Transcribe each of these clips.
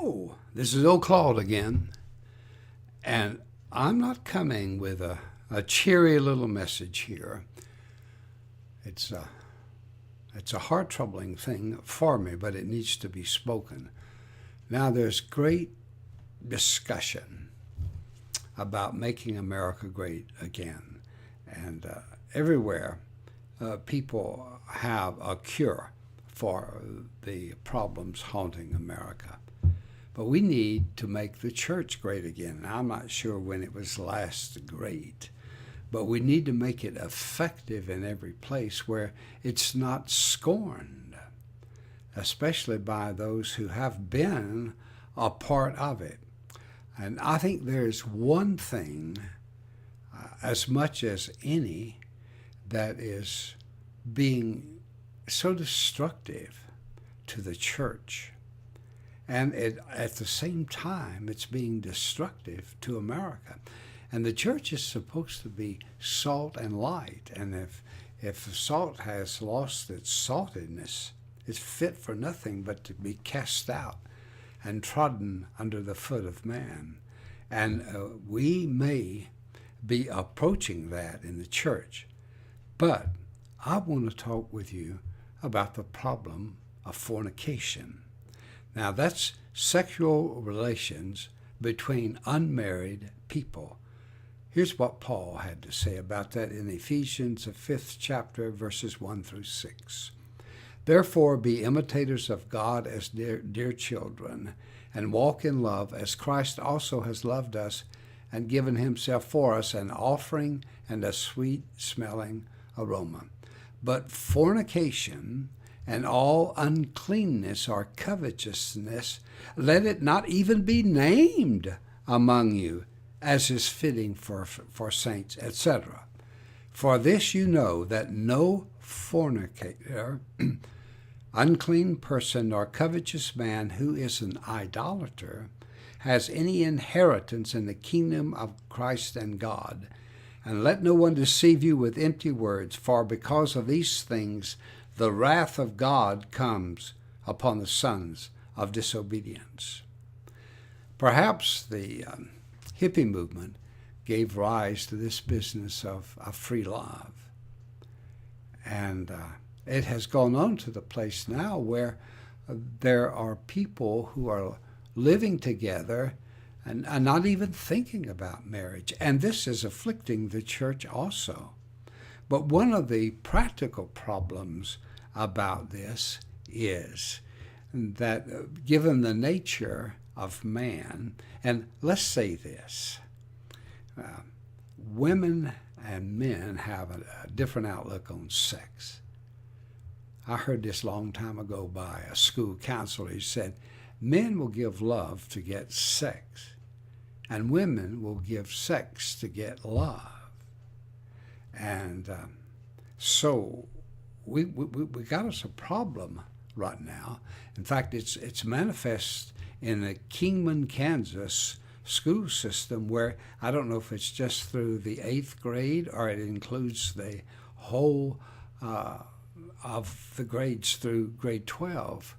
Hello, this is old Claude again, and I'm not coming with a cheery little message here. It's a heart-troubling thing for me, but it needs to be spoken. Now, there's great discussion about making America great again, and everywhere people have a cure for the problems haunting America. But we need to make the church great again. I'm not sure when it was last great, but we need to make it effective in every place where it's not scorned, especially by those who have been a part of it. And I think there's one thing, as much as any, that is being so destructive to the church. And at the same time, it's being destructive to America. And the church is supposed to be salt and light. And if salt has lost its saltiness, it's fit for nothing but to be cast out and trodden under the foot of man. And we may be approaching that in the church. But I want to talk with you about the problem of fornication. Now, that's sexual relations between unmarried people. Here's what Paul had to say about that in Ephesians, the 5th chapter, verses 1 through 6. Therefore, be imitators of God as dear children, and walk in love as Christ also has loved us and given himself for us, an offering and a sweet-smelling aroma. But fornication and all uncleanness or covetousness, let it not even be named among you, as is fitting for saints, etc. For this you know, that no fornicator, unclean person, or covetous man who is an idolater has any inheritance in the kingdom of Christ and God. And let no one deceive you with empty words, for because of these things the wrath of God comes upon the sons of disobedience. Perhaps the hippie movement gave rise to this business of free love. And it has gone on to the place now where there are people who are living together and not even thinking about marriage. And this is afflicting the church also. But one of the practical problems about this is that given the nature of man, and let's say this, women and men have a different outlook on sex. I heard this a long time ago by a school counselor. He said, men will give love to get sex, and women will give sex to get love. And so we got us a problem right now. In fact, it's manifest in the Kingman, Kansas school system, where I don't know if it's just through the 8th grade or it includes the whole of the grades through grade 12,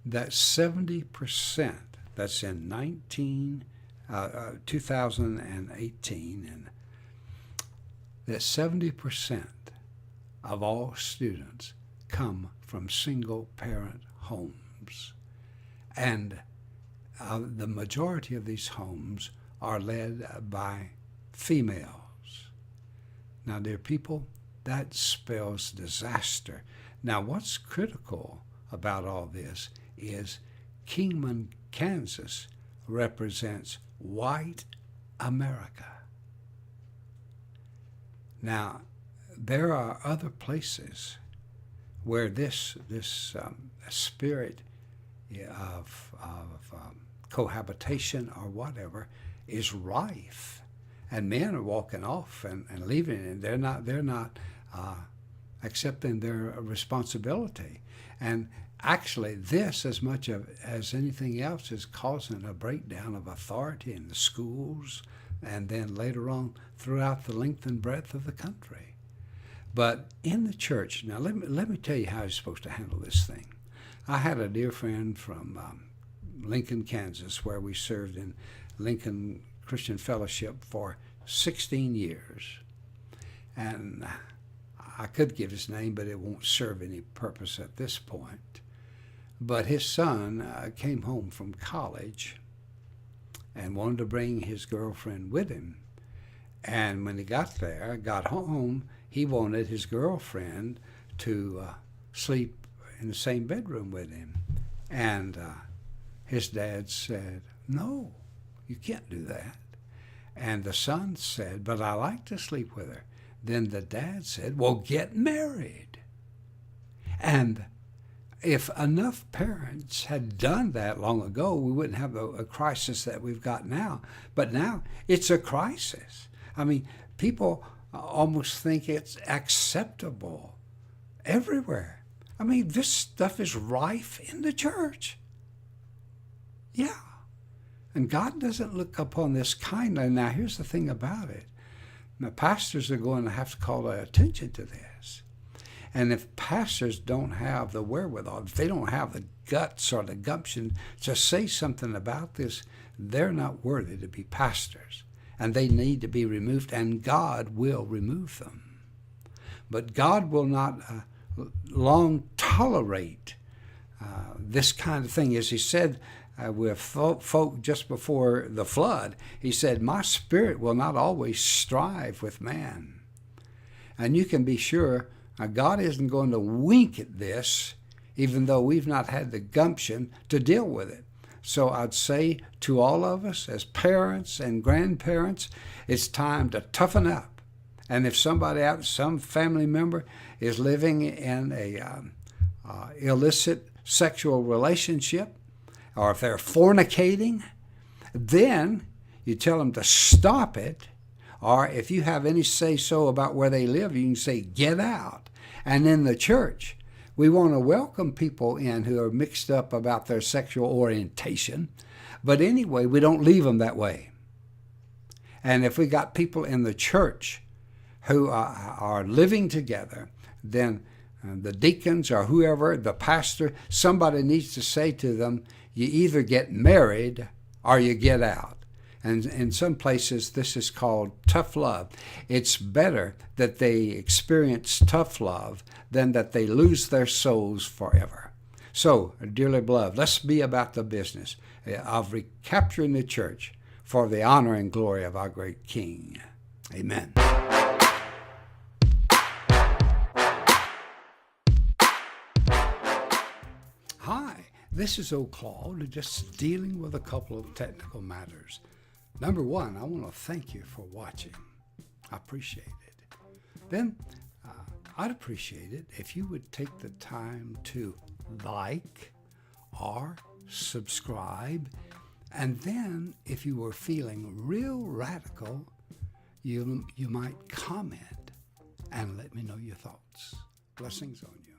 that 70%, that's in 2018, and that 70% of all students come from single-parent homes. And the majority of these homes are led by females. Now, dear people, that spells disaster. Now, what's critical about all this is Kingman, Kansas represents white America. Now, there are other places where this spirit of cohabitation or whatever is rife, and men are walking off and leaving, and they're not accepting their responsibility. And actually, this, as much as anything else, is causing a breakdown of authority in the schools, and then later on throughout the length and breadth of the country. But in the church, now let me tell you how you're supposed to handle this thing. I had a dear friend from Lincoln, Kansas, where we served in Lincoln Christian Fellowship for 16 years. And I could give his name, but it won't serve any purpose at this point. But his son came home from college and wanted to bring his girlfriend with him. And when he got home, he wanted his girlfriend to sleep in the same bedroom with him. And his dad said, "No, you can't do that." And the son said, "But I like to sleep with her." Then the dad said, "Well, get married." And if enough parents had done that long ago, we wouldn't have a crisis that we've got now. But now it's a crisis. I mean, people almost think it's acceptable everywhere. I mean, this stuff is rife in the church. Yeah. And God doesn't look upon this kindly. Now, here's the thing about it. Now, pastors are going to have to call attention to this. And if pastors don't have the wherewithal, if they don't have the guts or the gumption to say something about this, they're not worthy to be pastors. And they need to be removed, and God will remove them. But God will not long tolerate this kind of thing. As he said with folk just before the flood, he said, "My spirit will not always strive with man." And you can be sure God isn't going to wink at this, even though we've not had the gumption to deal with it. So I'd say to all of us as parents and grandparents, it's time to toughen up. And if some family member is living in a illicit sexual relationship, or if they're fornicating, then you tell them to stop it. Or if you have any say-so about where they live, you can say, "Get out." And in the church, we want to welcome people in who are mixed up about their sexual orientation. But anyway, we don't leave them that way. And if we got people in the church who are living together, then the deacons or whoever, the pastor, somebody needs to say to them, you either get married or you get out. And in some places, this is called tough love. It's better that they experience tough love than that they lose their souls forever. So, dearly beloved, let's be about the business of recapturing the church for the honor and glory of our great King. Amen. Hi, this is old Claude, just dealing with a couple of technical matters. Number one, I want to thank you for watching. I appreciate it. Then, I'd appreciate it if you would take the time to like or subscribe. And then, if you were feeling real radical, you might comment and let me know your thoughts. Blessings on you.